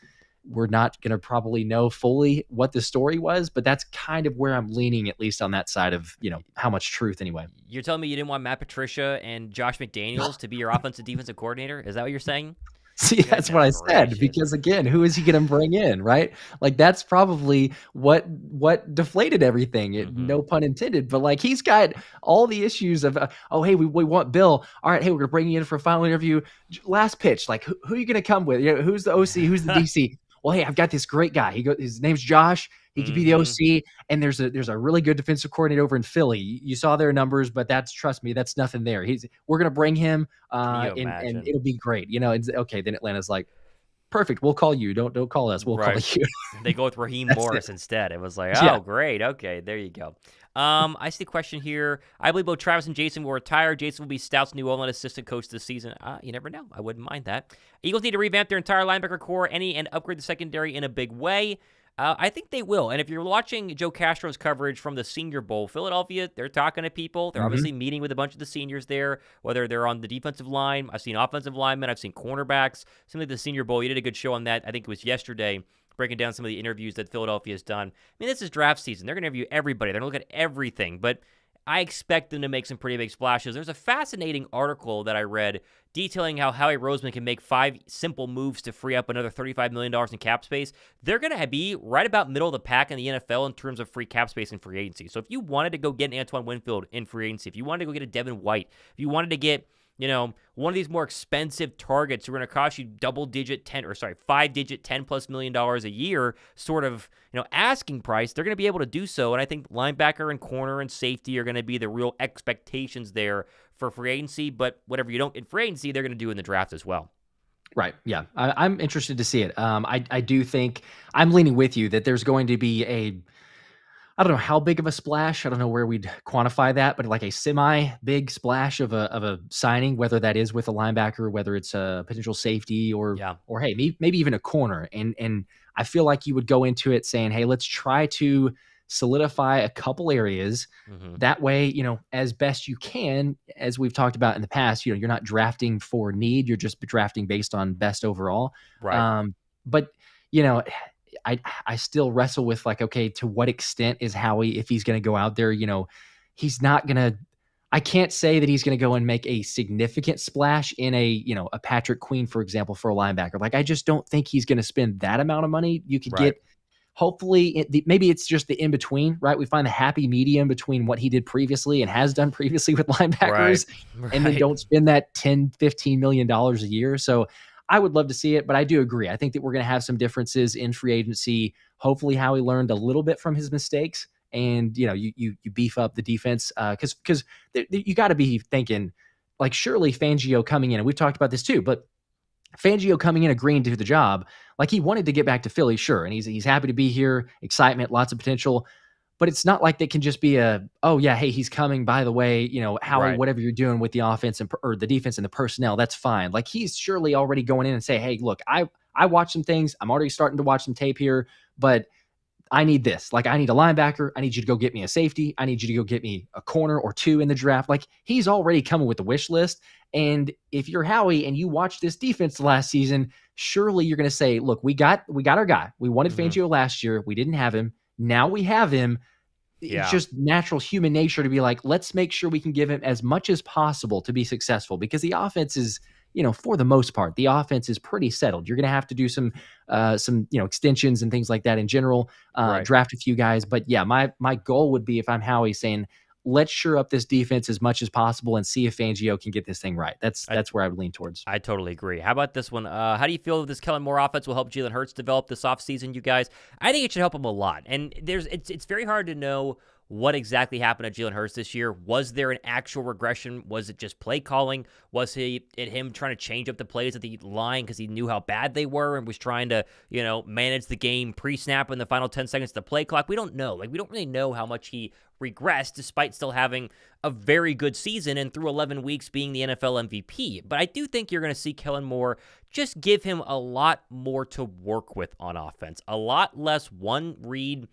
we're not going to probably know fully what the story was, but that's kind of where I'm leaning, at least on that side of, how much truth anyway. You're telling me you didn't want Matt Patricia and Josh McDaniels to be your offensive defensive coordinator? Is that what you're saying? See, that's what I said, because again, who is he going to bring in, right? Like that's probably what deflated everything. No pun intended, but like he's got all the issues of, hey, we want Bill. All right, hey, we're going to bring you in for a final interview. Last pitch, like who are you going to come with? Who's the OC? Who's the DC? Well, hey, I've got this great guy. His name's Josh. He could be the OC, and there's a really good defensive coordinator over in Philly. You saw their numbers, but trust me, that's nothing there. We're gonna bring him, and it'll be great. Okay, then Atlanta's like, perfect. We'll call you. Don't call us. We'll call you. They go with Raheem Morris instead. It was like, great. Okay, there you go. I see a question here. I believe both Travis and Jason will retire. Jason will be Stout's New Orleans assistant coach this season. You never know. I wouldn't mind that. Eagles need to revamp their entire linebacker core and upgrade the secondary in a big way. I think they will. And if you're watching Joe Castro's coverage from the Senior Bowl, Philadelphia, they're talking to people. They're obviously meeting with a bunch of the seniors there, whether they're on the defensive line. I've seen offensive linemen. I've seen cornerbacks. Something like the Senior Bowl, you did a good show on that. I think it was yesterday, breaking down some of the interviews that Philadelphia has done. I mean, this is draft season. They're going to interview everybody. They're going to look at everything. But I expect them to make some pretty big splashes. There's a fascinating article that I read detailing how Howie Roseman can make 5 simple moves to free up another $35 million in cap space. They're going to be right about middle of the pack in the NFL in terms of free cap space and free agency. So if you wanted to go get an Antoine Winfield in free agency, if you wanted to go get a Devin White, if you wanted to get one of these more expensive targets who are going to cost you 5-digit $10+ million a year sort of, asking price, they're going to be able to do so. And I think linebacker and corner and safety are going to be the real expectations there for free agency. But whatever you don't in free agency, they're going to do in the draft as well. Right. Yeah. I'm interested to see it. I do think I'm leaning with you that there's going to be I don't know how big of a splash. I don't know where we'd quantify that, but like a semi big splash of a signing, whether that is with a linebacker, whether it's a potential safety Yeah. or hey, maybe even a corner. And I feel like you would go into it saying, hey, let's try to solidify a couple areas. Hmm. That way, as best you can, as we've talked about in the past, you're not drafting for need. You're just drafting based on best overall. Right. But you know, I still wrestle with like, okay, to what extent is Howie, if he's going to go out there, he's not going to, I can't say that he's going to go and make a significant splash in a Patrick Queen, for example, for a linebacker. Like, I just don't think he's going to spend that amount of money. You could Right. get, hopefully, maybe it's just the in between, right? We find the happy medium between what he did previously and has done previously with linebackers, Right. and then Right. don't spend that $10-15 million a year. So I would love to see it, but I do agree. I think that we're going to have some differences in free agency. Hopefully, Howie learned a little bit from his mistakes, and you beef up the defense because you got to be thinking like, surely Fangio coming in, and we've talked about this too, but Fangio coming in agreeing to do the job, like he wanted to get back to Philly, sure, and he's happy to be here, excitement, lots of potential. But it's not like they can just be oh yeah, hey, he's coming. By the way, Howie, Right. whatever you're doing with the offense or the defense and the personnel, that's fine. Like he's surely already going in and say, hey, look, I watched some things. I'm already starting to watch some tape here, but I need this. Like, I need a linebacker. I need you to go get me a safety. I need you to go get me a corner or two in the draft. Like, he's already coming with the wish list. And if you're Howie and you watch this defense last season, surely you're going to say, look, we got our guy. We wanted Hmm. Fangio last year. We didn't have him. Now we have him. It's Yeah. just natural human nature to be like, let's make sure we can give him as much as possible to be successful, because the offense is, for the most part, the offense is pretty settled. You're going to have to do some extensions and things like that in general, Right. draft a few guys. But yeah, my goal would be, if I'm Howie, saying, let's shore up this defense as much as possible and see if Fangio can get this thing right. That's where I would lean towards. I totally agree. How about this one? How do you feel this Kellen Moore offense will help Jalen Hurts develop this offseason, you guys? I think it should help him a lot. And it's very hard to know what exactly happened to Jalen Hurts this year. Was there an actual regression? Was it just play calling? Was him trying to change up the plays at the line because he knew how bad they were and was trying to, manage the game pre-snap in the final 10 seconds of the play clock? We don't know. We don't really know how much he regressed despite still having a very good season and through 11 weeks being the NFL MVP. But I do think you're going to see Kellen Moore just give him a lot more to work with on offense. A lot less one read,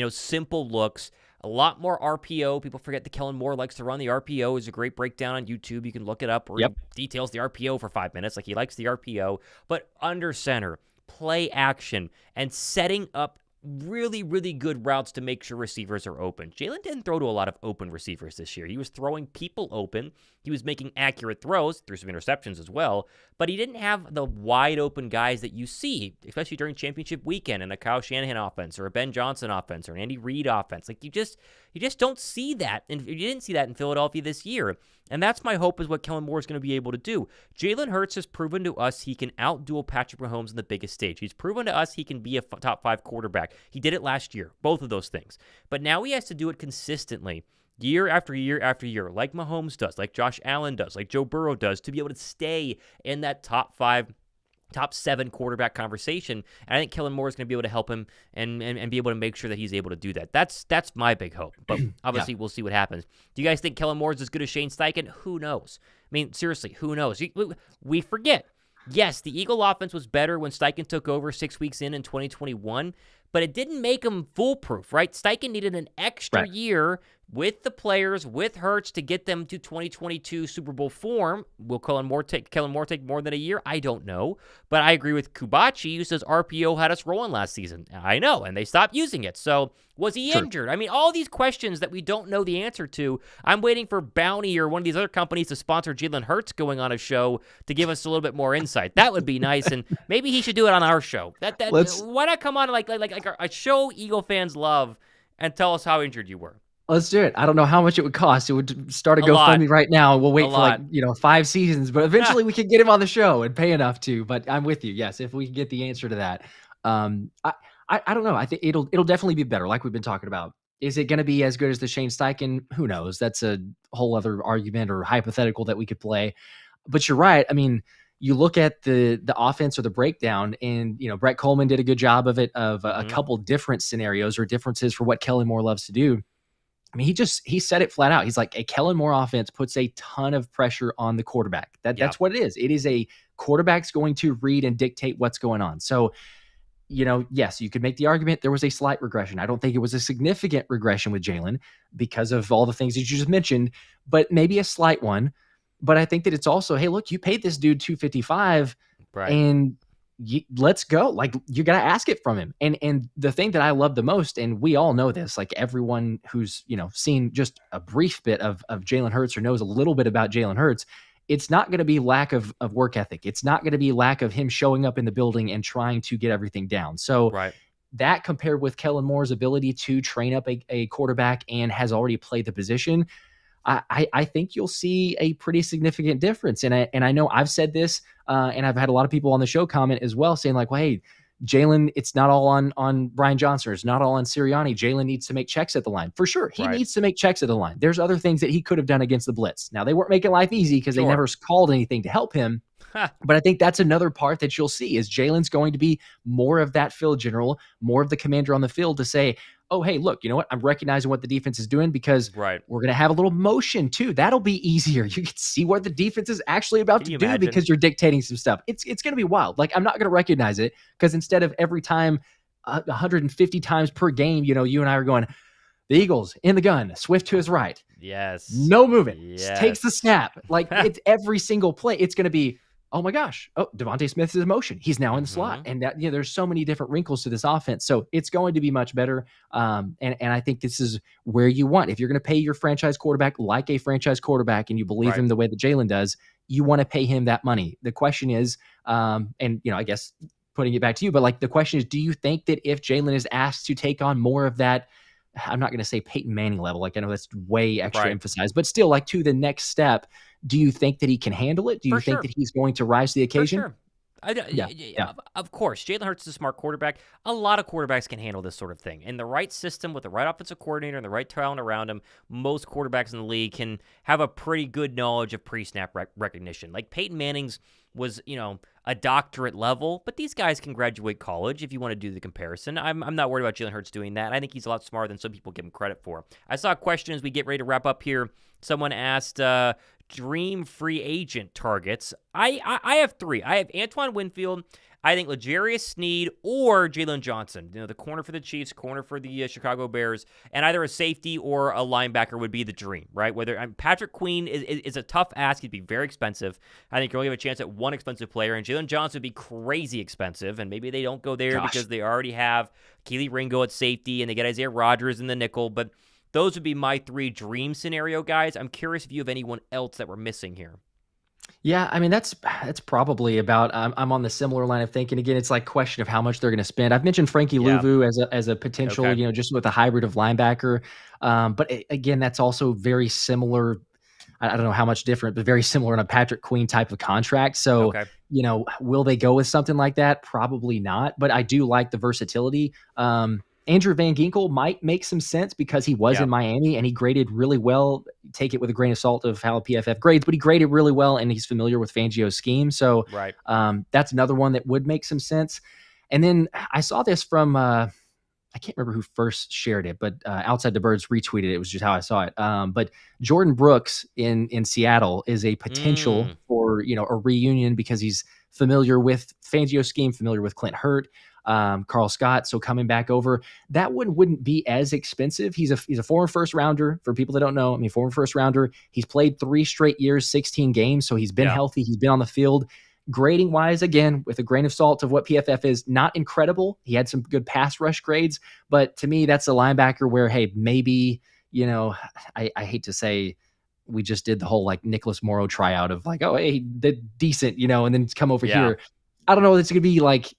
simple looks, a lot more RPO. People forget that Kellen Moore likes to run the RPO. It's a great breakdown on YouTube. You can look it up, where Yep. he details the RPO for 5 minutes. Like, he likes the RPO, but under center, play action, and setting up really, really good routes to make sure receivers are open. Jalen didn't throw to a lot of open receivers this year. He was throwing people open. He was making accurate throws, through some interceptions as well, but he didn't have the wide open guys that you see, especially during championship weekend in a Kyle Shanahan offense or a Ben Johnson offense or an Andy Reid offense. Like, you just don't see that. And you didn't see that in Philadelphia this year. And that's my hope, is what Kellen Moore is going to be able to do. Jalen Hurts has proven to us he can outduel Patrick Mahomes on the biggest stage. He's proven to us he can be a top 5 quarterback. He did it last year, both of those things. But now he has to do it consistently, year after year after year, like Mahomes does, like Josh Allen does, like Joe Burrow does, to be able to stay in that top 5, top 7 quarterback conversation. And I think Kellen Moore is going to be able to help him and be able to make sure that he's able to do that. That's my big hope. But obviously, We'll see what happens. Do you guys think Kellen Moore is as good as Shane Steichen? Who knows? I mean, seriously, who knows? We forget. Yes, the Eagle offense was better when Steichen took over 6 weeks in 2021, but it didn't make him foolproof, right? Steichen needed an extra year with the players, with Hurts, to get them to 2022 Super Bowl form. Will Kellen Moore take more than a year? I don't know. But I agree with Kubachi, who says RPO had us rolling last season. I know, and they stopped using it. So was he injured? I mean, all these questions that we don't know the answer to. I'm waiting for Bounty or one of these other companies to sponsor Jalen Hurts going on a show to give us a little bit more insight. That would be nice, and maybe he should do it on our show. Why not come on like a show Eagle fans love and tell us how injured you were? Let's do it. I don't know how much it would cost. It would start a GoFundMe right now. We'll wait for 5 seasons, but eventually we can get him on the show and pay enough to. But I'm with you. Yes, if we can get the answer to that. I don't know. I think it'll definitely be better, like we've been talking about. Is it going to be as good as the Shane Steichen? Who knows? That's a whole other argument or hypothetical that we could play. But you're right. I mean, you look at the offense or the breakdown, and Brett Coleman did a good job of it, of a couple different scenarios or differences for what Kellen Moore loves to do. I mean, he said it flat out. He's like, a Kellen Moore offense puts a ton of pressure on the quarterback. That's what it is. It is a quarterback's going to read and dictate what's going on. So, yes, you could make the argument there was a slight regression. I don't think it was a significant regression with Jalen because of all the things that you just mentioned, but maybe a slight one. But I think that it's also, hey, look, you paid this dude $255, right, and let's go. Like, you got to ask it from him. And the thing that I love the most, and we all know this, like everyone who's, seen just a brief bit of Jalen Hurts or knows a little bit about Jalen Hurts, it's not going to be lack of work ethic. It's not going to be lack of him showing up in the building and trying to get everything down. So that compared with Kellen Moore's ability to train up a quarterback and has already played the position, I think you'll see a pretty significant difference. And I know I've said this, and I've had a lot of people on the show comment as well saying like, well, hey, Jalen, it's not all on Brian Johnson. It's not all on Sirianni. Jalen needs to make checks at the line. For sure, he needs to make checks at the line. There's other things that he could have done against the blitz. Now, they weren't making life easy because they never called anything to help him. But I think that's another part that you'll see is Jalen's going to be more of that field general, more of the commander on the field to say, oh, hey, look, you know what? I'm recognizing what the defense is doing because we're going to have a little motion too. That'll be easier. You can see what the defense is actually about to do because you're dictating some stuff. It's going to be wild. Like, I'm not going to recognize it because instead of every time 150 times per game, you and I are going, the Eagles in the gun, Swift to his right. Yes. No movement. Takes the snap. Like, it's every single play. It's going to be, oh my gosh, DeVonta Smith is in motion. He's now in the slot. And that, there's so many different wrinkles to this offense. So it's going to be much better. And I think this is where you want, if you're going to pay your franchise quarterback like a franchise quarterback and you believe him the way that Jalen does, you want to pay him that money. The question is, and I guess putting it back to you, but like the question is, do you think that if Jalen is asked to take on more of that, I'm not going to say Peyton Manning level, like I know that's way extra emphasized, but still like to the next step, do you think that he can handle it? Do you think that he's going to rise to the occasion? For sure. Of course. Jalen Hurts is a smart quarterback. A lot of quarterbacks can handle this sort of thing. In the right system with the right offensive coordinator and the right talent around him, most quarterbacks in the league can have a pretty good knowledge of pre-snap recognition. Like Peyton Manning's was, a doctorate level, but these guys can graduate college if you want to do the comparison. I'm not worried about Jalen Hurts doing that. I think he's a lot smarter than some people give him credit for. I saw a question as we get ready to wrap up here. Someone asked, dream free agent targets. I have three. I have Antoine Winfield, I think L'Jarius Sneed, or Jalen Johnson. The corner for the Chiefs, corner for the Chicago Bears, and either a safety or a linebacker would be the dream, right? Patrick Queen is a tough ask. He'd be very expensive. I think you're only have a chance at one expensive player, and Jalen Johnson would be crazy expensive, and maybe they don't go there because they already have Keely Ringo at safety, and they get Isaiah Rodgers in the nickel, but those would be my three dream scenario guys. I'm curious if you have anyone else that we're missing here. Yeah, I mean, that's probably about, I'm on the similar line of thinking. Again, it's like question of how much they're going to spend. I've mentioned Frankie Louvu as a potential, just with a hybrid of linebacker. But again, that's also very similar. I don't know how much different, but very similar in a Patrick Queen type of contract. So, will they go with something like that? Probably not. But I do like the versatility. Andrew Van Ginkel might make some sense because he was in Miami and he graded really well. Take it with a grain of salt of how PFF grades, but he graded really well and he's familiar with Fangio's scheme. So that's another one that would make some sense. And then I saw this from, I can't remember who first shared it, but Outside the Birds retweeted it. It was just how I saw it. But Jordan Brooks in Seattle is a potential for, a reunion because he's familiar with Fangio's scheme, familiar with Clint Hurt. Carl Scott. So coming back over, that one wouldn't be as expensive. He's a former first rounder for people that don't know. I mean, former first rounder. He's played 3 straight years, 16 games. So he's been healthy. He's been on the field. Grading wise, again, with a grain of salt of what PFF is, not incredible. He had some good pass rush grades, but to me, that's a linebacker where, hey, maybe, I hate to say we just did the whole like Nicholas Morrow tryout of like, oh, hey, they're decent, and then come over here. I don't know. It's going to be like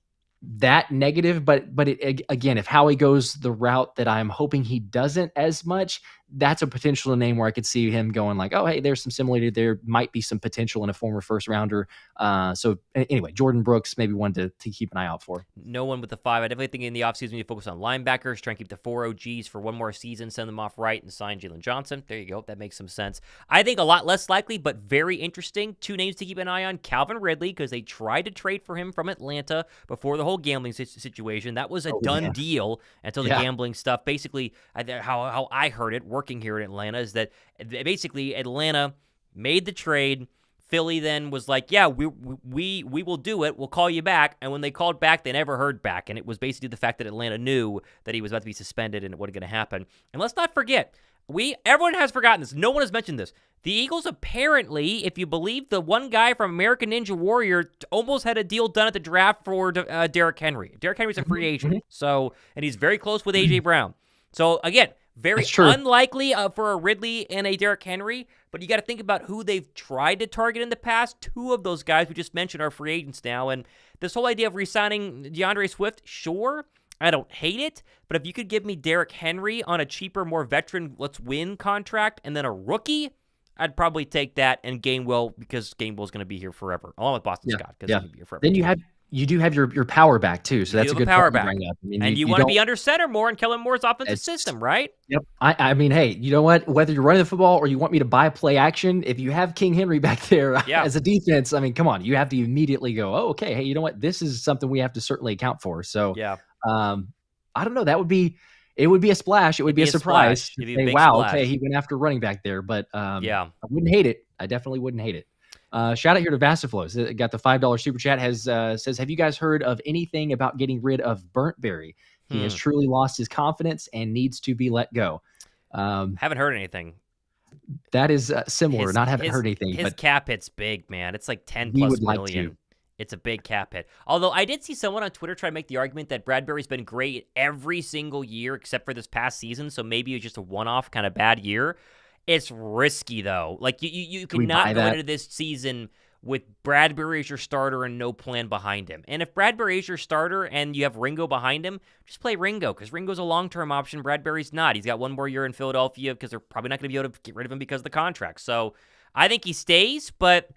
that negative, but again, if Howie goes the route that I'm hoping he doesn't as much, that's a potential name where I could see him going like, oh, hey, there's some similarity. There might be some potential in a former first rounder. So anyway, Jordan Brooks, maybe one to keep an eye out for. No one with the 5. I definitely think in the offseason you focus on linebackers, try and keep the 4 OGs for one more season, send them off right, and sign Jalen Johnson. There you go. That makes some sense. I think a lot less likely, but very interesting. 2 names to keep an eye on. Calvin Ridley, because they tried to trade for him from Atlanta before the whole gambling situation. That was a done deal until the gambling stuff. Basically, how I heard it working here in Atlanta is that basically Atlanta made the trade. Philly then was like, yeah, we will do it. We'll call you back. And when they called back, they never heard back. And it was basically the fact that Atlanta knew that he was about to be suspended and it wasn't going to happen. And let's not forget, everyone has forgotten this. No one has mentioned this. The Eagles apparently, if you believe the one guy from American Ninja Warrior, almost had a deal done at the draft for Derrick Henry. Derrick Henry's a free agent, and he's very close with A.J. Brown. So, again, very unlikely for a Ridley and a Derrick Henry, but you got to think about who they've tried to target in the past. 2 of those guys we just mentioned are free agents now, and this whole idea of re-signing DeAndre Swift, sure, I don't hate it, but if you could give me Derrick Henry on a cheaper, more veteran, let's win contract, and then a rookie, I'd probably take that and Gainwell, because Gainwell's going to be here forever, along with Boston Scott, because he's going to be here forever. Then you do have your power back too, so that's a good power back. Bring up. I mean, and you want to be under center more in Kellen Moore's offensive system, right? Yep. I mean, hey, you know what? Whether you're running the football or you want me to buy play action, if you have King Henry back there as a defense, I mean, come on, you have to immediately go, oh, okay, hey, you know what? This is something we have to certainly account for. So, I don't know. It would be a splash. It would be a surprise. Say, wow, okay, he went after running back there, but I wouldn't hate it. I definitely wouldn't hate it. Shout out here to Vastiflows. Got the $5 super chat. Says, have you guys heard of anything about getting rid of Burntberry? He has truly lost his confidence and needs to be let go. Haven't heard anything. That is similar. Haven't heard anything. His cap hit's big, man. It's like 10 plus million. It's a big cap hit. Although I did see someone on Twitter try to make the argument that Bradbury's been great every single year except for this past season, so maybe it was just a one-off kind of bad year. It's risky, though. Like, you cannot go into this season with Bradbury as your starter and no plan behind him. And if Bradbury is your starter and you have Ringo behind him, just play Ringo, because Ringo's a long-term option. Bradbury's not. He's got one more year in Philadelphia because they're probably not going to be able to get rid of him because of the contract. So I think he stays, but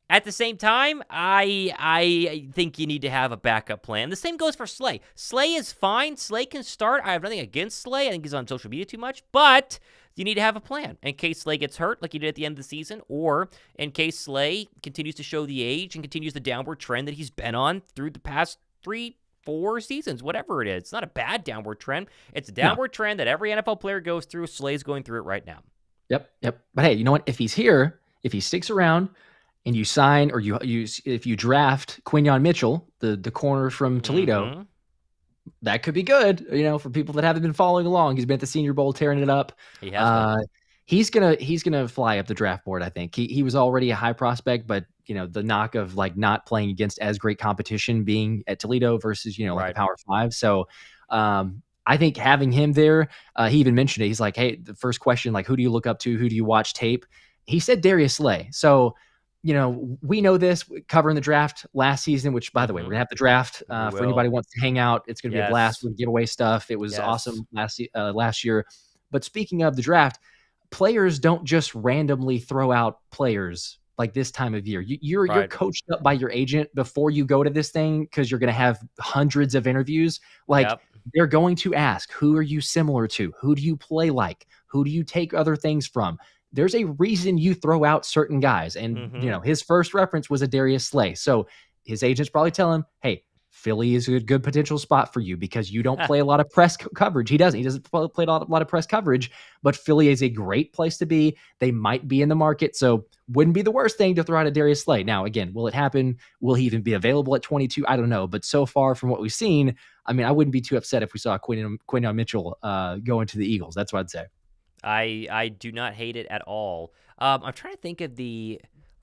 at the same time, I think you need to have a backup plan. The same goes for Slay. Slay is fine. Slay can start. I have nothing against Slay. I think he's on social media too much, but you need to have a plan in case Slay gets hurt like he did at the end of the season, or in case Slay continues to show the age and continues the downward trend that he's been on through the past 3-4 seasons, whatever it is. It's not a bad downward trend. It's a downward trend that every NFL player goes through. Slay's going through it right now. Yep. But hey, you know what? If he's here, if he sticks around, and you sign or if you draft Quinyon Mitchell, the corner from Toledo, that could be good, for people that haven't been following along. He's been at the Senior Bowl tearing it up. He has he's gonna fly up the draft board, I think. He was already a high prospect, but the knock of like not playing against as great competition being at Toledo versus like the Power 5. So I think having him there, he even mentioned it. He's like, hey, the first question, like, who do you look up to? Who do you watch tape? He said Darius Slay. So we know this covering the draft last season, which, by the way, we're going to have the draft for anybody who wants to hang out. It's going to be a blast. We're going to give away stuff. It was awesome last year. But speaking of the draft, players don't just randomly throw out players like this time of year. You're coached up by your agent before you go to this thing because you're going to have hundreds of interviews. They're going to ask, who are you similar to? Who do you play like? Who do you take other things from? There's a reason you throw out certain guys. And, his first reference was a Darius Slay. So his agents probably tell him, hey, Philly is a good potential spot for you because you don't play a lot of press coverage. He doesn't play a lot of press coverage, but Philly is a great place to be. They might be in the market. So wouldn't be the worst thing to throw out a Darius Slay. Now, again, will it happen? Will he even be available at 22? I don't know. But so far from what we've seen, I mean, I wouldn't be too upset if we saw Quinyon Mitchell go into the Eagles. That's what I'd say. I do not hate it at all. I'm trying to think of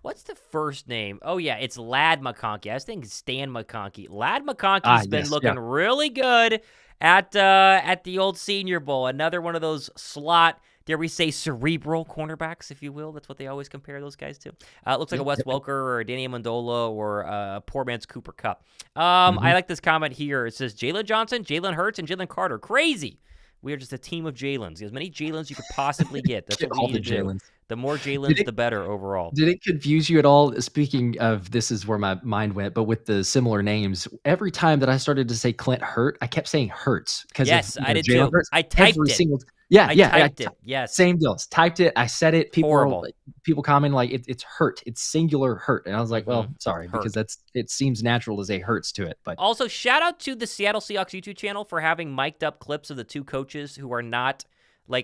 what's the first name? Oh, yeah, it's Ladd McConkey. I was thinking Stan McConkey. Ladd McConkey's been looking really good at the old Senior Bowl. Another one of those slot, dare we say, cerebral cornerbacks, if you will. That's what they always compare those guys to. Looks like a Wes Welker or a Danny Amendola or a poor man's Cooper Kupp. I like this comment here. It says, Jalen Johnson, Jalen Hurts, and Jalen Carter. Crazy. We are just a team of Jalens. As many Jalens you could possibly get. That's what we All need the to do. Jalens. The more Jalens, the better overall. Did it confuse you at all? Speaking of, this is where my mind went, but with the similar names, every time that I started to say Clint Hurt, I kept saying Hurts because yes, of, I did Jalen too. Hurts. I typed every it. Single, yeah, I yeah, typed it. Yes, same deals. Typed it. I said it. Horrible. People comment like it's Hurt. It's singular Hurt, and I was like, well, sorry, Hurt. because it seems natural to say Hurts to it. But also, shout out to the Seattle Seahawks YouTube channel for having mic'd up clips of the two coaches who are not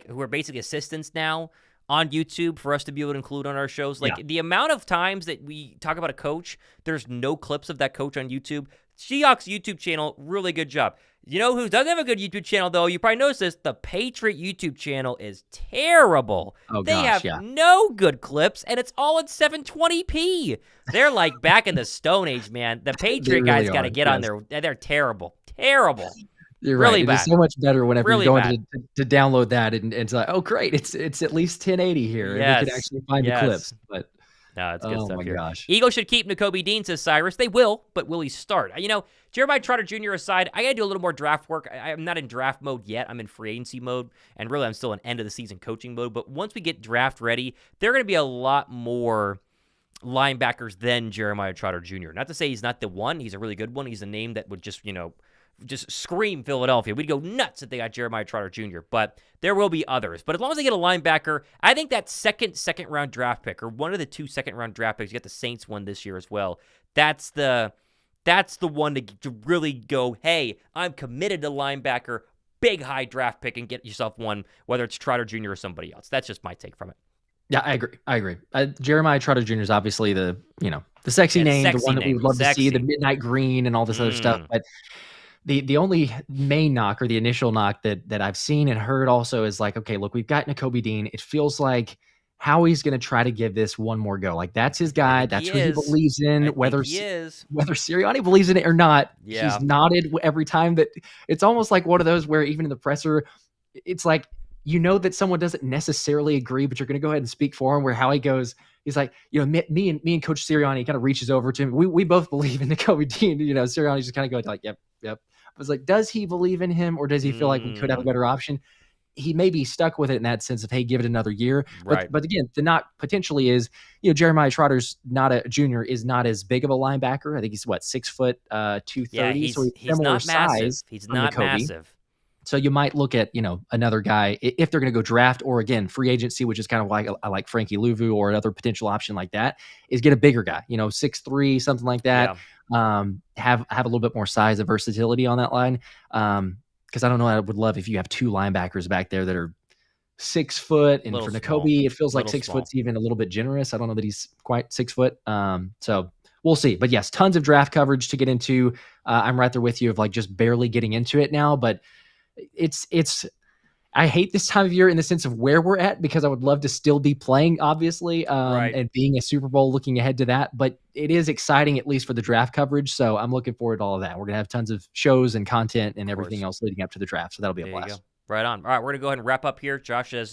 who are basically assistants now on YouTube for us to be able to include on our shows. The amount of times that we talk about a coach, there's no clips of that coach on YouTube. Seahawks YouTube channel, really good job. You know who doesn't have a good YouTube channel, though? You probably noticed this. The Patriot YouTube channel is terrible. They have no good clips, and it's all in 720p. They're like back in the Stone Age, man. The Patriot guys got to get on there. They're terrible. Terrible. You're really right. bad. It's so much better whenever really you're going to download that and it's like, oh, great. It's at least 1080 here. Yes. And we can actually find the clips. But no, it's good stuff here. Gosh. Eagles should keep Nakobe Dean, says Cyrus. They will, but will he start? Jeremiah Trotter Jr. aside, I got to do a little more draft work. I'm not in draft mode yet. I'm in free agency mode, and really I'm still in end-of-the-season coaching mode. But once we get draft ready, there are going to be a lot more linebackers than Jeremiah Trotter Jr. Not to say he's not the one. He's a really good one. He's a name that would just scream Philadelphia. We'd go nuts if they got Jeremiah Trotter Jr., but there will be others. But as long as they get a linebacker, I think that second round draft pick, or one of the 2 second-round draft picks, you got the Saints one this year as well, that's the one to really go, hey, I'm committed to linebacker, big high draft pick, and get yourself one, whether it's Trotter Jr. or somebody else. That's just my take from it. Yeah, I agree. Jeremiah Trotter Jr. is obviously the sexy name, the one that we would love to see, the midnight green and all this other stuff, but the only main knock or the initial knock that I've seen and heard also is like, okay, look, we've got Nakobe Dean. It feels like Howie's going to try to give this one more go. Like that's his guy. That's who he believes in. Whether Sirianni believes in it or not, he's nodded every time. That it's almost like one of those where even in the presser, it's like, that someone doesn't necessarily agree, but you're going to go ahead and speak for him. Where Howie goes, he's like, me and Coach Sirianni kind of reaches over to him. We both believe in Nakobe Dean. Sirianni just kind of goes like, yep. I was like, does he believe in him, or does he feel like we could have a better option? He may be stuck with it in that sense of, hey, give it another year. Right. But again, the knock potentially is, Jeremiah Trotter's not a junior, is not as big of a linebacker. I think he's 6 foot 230. Yeah, he's similar not size. Massive. He's not massive. So you might look at, another guy if they're going to go draft, or again, free agency, which is kind of why I like Frankie Louvu, or another potential option like that, is get a bigger guy, 6'3", something like that. Yeah. Have a little bit more size and versatility on that line. Because I don't know, I would love if you have 2 linebackers back there that are 6 foot, and for Nakobe, it feels like 6 foot's even a little bit generous. I don't know that he's quite 6 foot. So we'll see. But yes, tons of draft coverage to get into. I'm right there with you of just barely getting into it now, but it's I hate this time of year in the sense of where we're at, because I would love to still be playing, obviously, and being a Super Bowl, looking ahead to that. But it is exciting, at least for the draft coverage. So I'm looking forward to all of that. We're going to have tons of shows and content and everything else leading up to the draft. So that'll be a blast. Right on. All right, we're going to go ahead and wrap up here. Josh has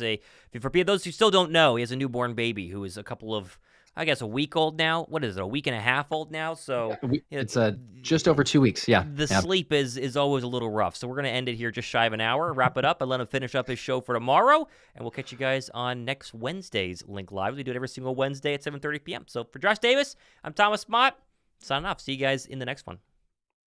for those who still don't know, he has a newborn baby who is a week old now. What is it, a week and a half old now? So it's just over 2 weeks. Yeah. The sleep is always a little rough. So we're going to end it here just shy of an hour, wrap it up, and let him finish up his show for tomorrow. And we'll catch you guys on next Wednesday's Link Live. We do it every single Wednesday at 7:30 p.m. So for Josh Davis, I'm Thomas Mott. Signing off. See you guys in the next one.